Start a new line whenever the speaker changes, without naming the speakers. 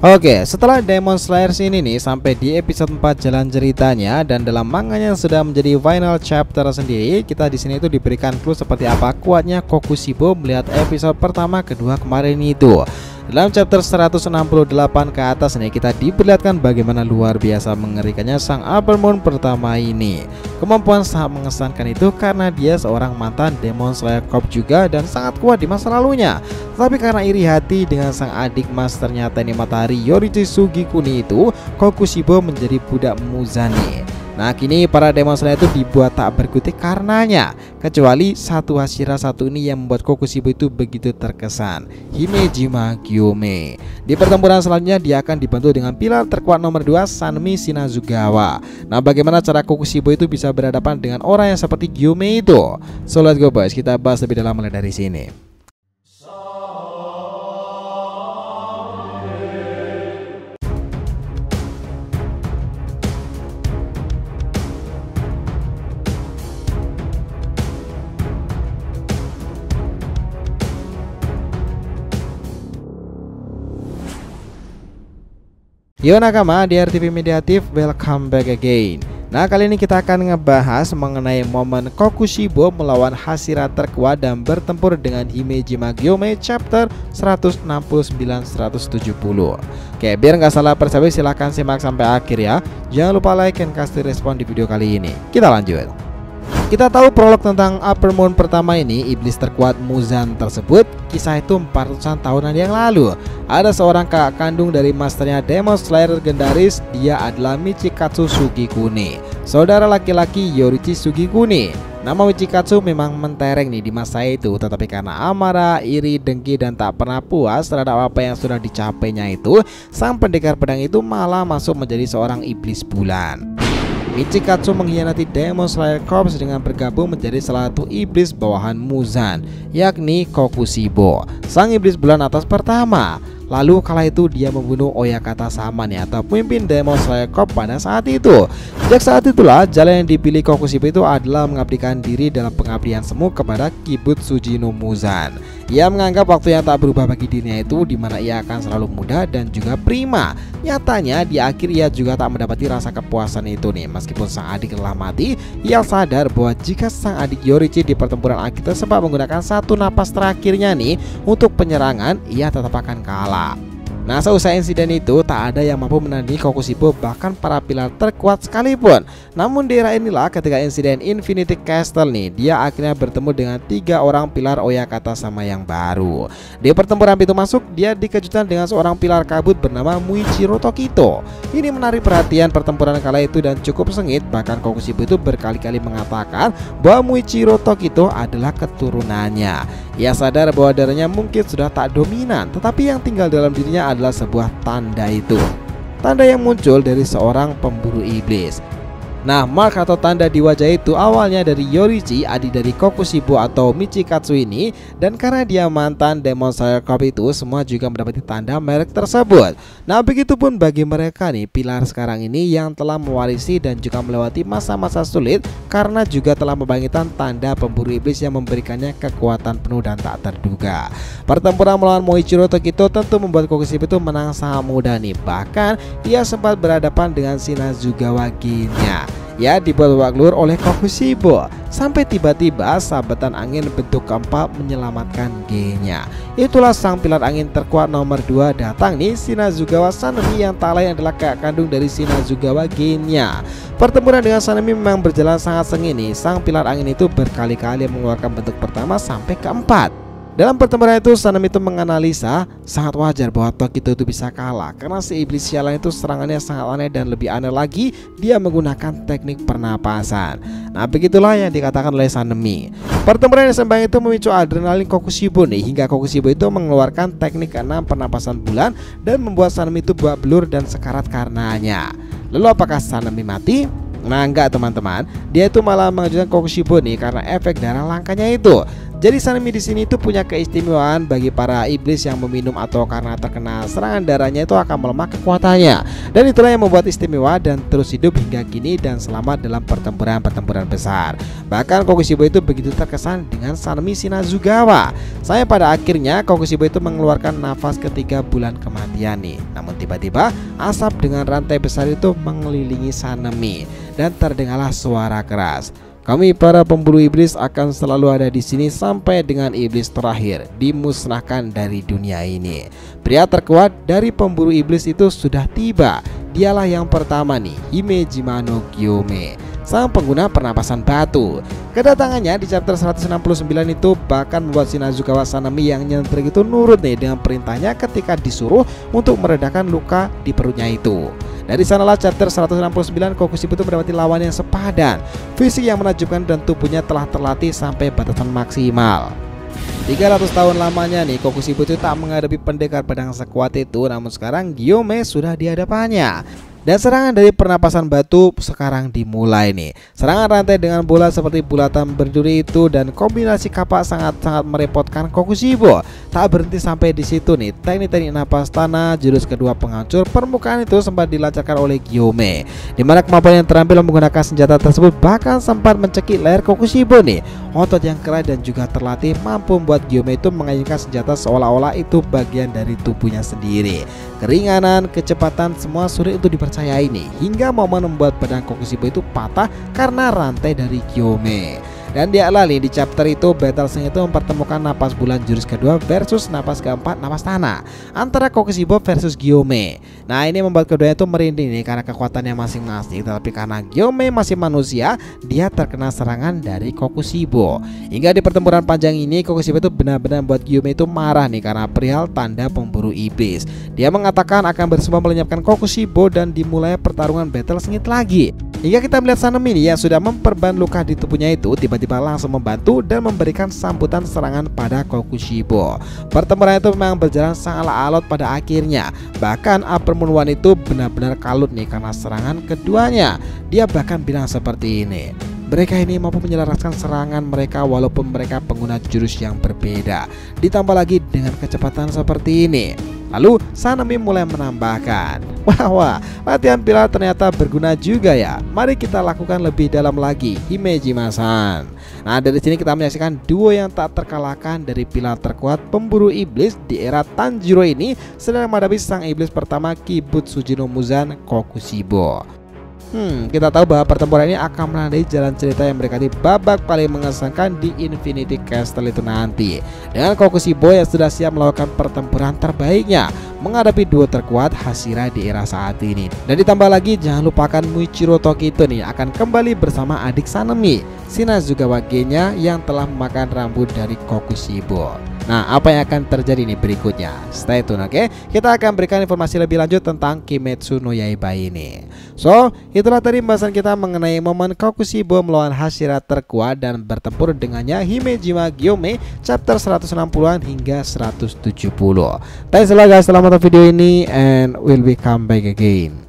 Oke, setelah Demon Slayer sini nih sampai di episode 4 jalan ceritanya dan dalam manganya sudah menjadi final chapter sendiri, kita di sini itu diberikan clue seperti apa kuatnya Kokushibo melihat episode pertama kedua kemarin itu. Dalam chapter 168 ke atas nih kita diperlihatkan bagaimana luar biasa mengerikannya sang Upper Moon pertama ini. Kemampuan sangat mengesankan itu karena dia seorang mantan Demon Slayer Corps juga dan sangat kuat di masa lalunya. Tapi karena iri hati dengan sang adik masternya Teni Matahari Yorichi Sugikuni itu, Kokushibo menjadi budak Muzan. Nah kini para Demon Slayer itu dibuat tak berkutik karenanya, kecuali satu Hashira satu ini yang membuat Kokushibo itu begitu terkesan, Himejima Gyome. Di pertempuran selanjutnya dia akan dibantu dengan pilar terkuat nomor 2 Sanemi Shinazugawa. Nah bagaimana cara Kokushibo itu bisa berhadapan dengan orang yang seperti Gyome itu? So let's go boys, kita bahas lebih dalam mulai dari sini. Yo nakama di RTV Mediatif, welcome back again. Nah kali ini kita akan ngebahas mengenai momen Kokushibo melawan Hashira terkuat dan bertempur dengan Himejima Gyome chapter 169-170. Oke, biar nggak salah persahabat silahkan simak sampai akhir ya. Jangan lupa like dan kasih respon di video kali ini. Kita lanjut. Kita tahu prolog tentang Upper Moon pertama ini, iblis terkuat Muzan tersebut. Kisah itu 400-an tahunan yang lalu. Ada seorang kakak kandung dari masternya Demon Slayer legendaris. Dia adalah Michikatsu Sugikuni, saudara laki-laki Yorichi Sugikuni. Nama Michikatsu memang mentereng nih di masa itu, tetapi karena amarah, iri, dengki, dan tak pernah puas terhadap apa yang sudah dicapainya itu, sang pendekar pedang itu malah masuk menjadi seorang iblis bulan. Michikatsu mengkhianati Demon Slayer Corps dengan bergabung menjadi salah satu iblis bawahan Muzan, yakni Kokushibo, sang iblis bulan atas pertama. Lalu kala itu dia membunuh Oyakata Sama nih, atau pemimpin Demon Slayer Corps pada saat itu. Sejak saat itulah jalan yang dipilih Kokushibo itu adalah mengabdikan diri dalam pengabdian semu kepada Kibutsuji no Muzan. Ia menganggap waktu yang tak berubah bagi dirinya itu dimana ia akan selalu muda dan juga prima. Nyatanya di akhir ia juga tak mendapati rasa kepuasan itu nih. Meskipun sang adik telah mati, ia sadar bahwa jika sang adik Yorichi di pertempuran akhir sempat menggunakan satu napas terakhirnya nih untuk penyerangan, ia tetap akan kalah. Nah seusai insiden itu tak ada yang mampu menandingi Kokushibo, bahkan para pilar terkuat sekalipun. Namun di era inilah ketika insiden Infinity Castle nih, dia akhirnya bertemu dengan 3 orang pilar Oyakata Sama yang baru. Di pertempuran pintu masuk dia dikejutkan dengan seorang pilar kabut bernama Muichiro Tokito. Ini menarik perhatian pertempuran kala itu dan cukup sengit. Bahkan Kokushibo itu berkali-kali mengatakan bahwa Muichiro Tokito adalah keturunannya. Ia sadar bahwa darahnya mungkin sudah tak dominan, tetapi yang tinggal dalam dirinya adalah sebuah tanda itu. Tanda yang muncul dari seorang pemburu iblis. Nah, mark atau tanda di wajah itu awalnya dari Yorichi, adik dari Kokushibo atau Michikatsu ini, dan karena dia mantan Demon Slayer Corps itu, semua juga mendapati tanda merek tersebut. Nah, begitupun bagi mereka nih, pilar sekarang ini yang telah mewarisi dan juga melewati masa-masa sulit karena juga telah membangkitkan tanda pemburu iblis yang memberikannya kekuatan penuh dan tak terduga. Pertempuran melawan Muichiro Tokito tentu membuat Kokushibo itu menang sangat mudah nih. Bahkan ia sempat berhadapan dengan Shinazugawa Genya. Ya dibuat babak belur oleh Kokushibo sampai tiba-tiba sabetan angin bentuk keempat menyelamatkan Genya. Itulah sang pilar angin terkuat nomor 2 datang nih, Shinazugawa Sanemi yang tak lain adalah kakak kandung dari Shinazugawa Genya. Pertempuran dengan Sanemi memang berjalan sangat sengit nih. Sang pilar angin itu berkali-kali mengeluarkan bentuk pertama sampai keempat. Dalam pertempuran itu Sanemi itu menganalisa sangat wajar bahwa Tokito itu bisa kalah karena si iblis sialan itu serangannya sangat aneh, dan lebih aneh lagi dia menggunakan teknik pernapasan. Nah begitulah yang dikatakan oleh Sanemi. Pertempuran yang sembang itu memicu adrenalin Kokushibo nih, hingga Kokushibo itu mengeluarkan teknik 6 pernapasan bulan dan membuat Sanemi itu babak belur dan sekarat karenanya. Lalu apakah Sanemi mati? Nah enggak teman-teman, dia itu malah mengejutkan Kokushibo nih karena efek darah langkanya itu. Jadi Sanemi di sini itu punya keistimewaan bagi para iblis yang meminum atau karena terkena serangan darahnya itu akan melemah kekuatannya. Dan itulah yang membuat istimewa dan terus hidup hingga kini dan selamat dalam pertempuran-pertempuran besar. Bahkan Kokushibo itu begitu terkesan dengan Sanemi Shinazugawa. Sampai pada akhirnya Kokushibo itu mengeluarkan nafas ketika bulan kematian nih. Namun tiba-tiba asap dengan rantai besar itu mengelilingi Sanemi dan terdengarlah suara keras. Kami para pemburu iblis akan selalu ada di sini sampai dengan iblis terakhir dimusnahkan dari dunia ini. Pria terkuat dari pemburu iblis itu sudah tiba. Dialah yang pertama nih, Himejima no Gyome, sang pengguna pernapasan batu. Kedatangannya di chapter 169 itu bahkan membuat Shinazugawa Sanemi yang nyentrik itu nurut nih dengan perintahnya ketika disuruh untuk meredakan luka di perutnya itu. Dari sanalah chapter 169 Kokushibo itu mendapati lawan yang sepadan, fisik yang menakjubkan dan tubuhnya telah terlatih sampai batasan maksimal. 300 tahun lamanya nih Kokushibo itu tak menghadapi pendekar pedang sekuat itu, namun sekarang Gyome sudah di hadapannya. Dan serangan dari pernapasan batu sekarang dimulai nih. Serangan rantai dengan bola seperti bulatan berduri itu dan kombinasi kapak sangat-sangat merepotkan Kokushibo. Tak berhenti sampai di situ nih. Teknik-teknik napas tanah, jurus kedua penghancur permukaan itu sempat dilancarkan oleh Gyome, dimana kemampuan yang terampil menggunakan senjata tersebut bahkan sempat mencekik leher Kokushibo nih. Otot yang keras dan juga terlatih mampu membuat Gyome itu mengayunkan senjata seolah-olah itu bagian dari tubuhnya sendiri. Keringanan, kecepatan semua sulit untuk dipercayai nih, hingga momen membuat pedang Kokushibo itu patah karena rantai dari Gyome. Dan dia lalih di chapter itu Battle Sing itu mempertemukan napas bulan jurus kedua versus napas keempat napas tanah antara Kokushibo versus Gyome. Nah ini membuat keduanya itu merinding nih karena kekuatannya masing-masing. Tapi karena Gyome masih manusia, dia terkena serangan dari Kokushibo. Hingga di pertempuran panjang ini Kokushibo itu benar-benar membuat Gyome itu marah nih karena perihal tanda pemburu iblis. Dia mengatakan akan bersumpah melenyapkan Kokushibo dan dimulai pertarungan Battle Sengit lagi. Hingga kita melihat Sanemi yang sudah memperban luka di tubuhnya itu tiba-tiba langsung membantu dan memberikan sambutan serangan pada Kokushibo. Pertempuran itu memang berjalan sangatlah alot pada akhirnya. Bahkan Upper Moon One itu benar-benar kalut nih karena serangan keduanya. Dia bahkan bilang seperti ini, mereka ini mampu menyelaraskan serangan mereka walaupun mereka pengguna jurus yang berbeda, ditambah lagi dengan kecepatan seperti ini. Lalu Sanemi mulai menambahkan, wah, latihan pilar ternyata berguna juga ya. Mari kita lakukan lebih dalam lagi, Himejima-san. Nah dari sini kita menyaksikan duo yang tak terkalahkan dari pilar terkuat pemburu iblis di era Tanjiro ini sedang menghadapi sang iblis pertama Kibutsuji no Muzan, Kokushibo. Kita tahu bahwa pertempuran ini akan menandai jalan cerita yang mendekati babak paling mengesankan di Infinity Castle itu nanti, dengan Kokushibo yang sudah siap melakukan pertempuran terbaiknya menghadapi duo terkuat Hashira di era saat ini. Dan ditambah lagi jangan lupakan Muichiro Tokito nih akan kembali bersama adik Sanemi, Shinazugawa G-nya yang telah memakan rambut dari Kokushibo. Nah apa yang akan terjadi nih berikutnya? Stay tune oke? Kita akan berikan informasi lebih lanjut tentang Kimetsu no Yaiba ini. So itulah tadi pembahasan kita mengenai momen Kokushibo melawan Hashira terkuat dan bertempur dengannya Himejima Gyome chapter 160-an hingga 170. Thanks a lot guys, selamat nonton video ini and we'll be come back again.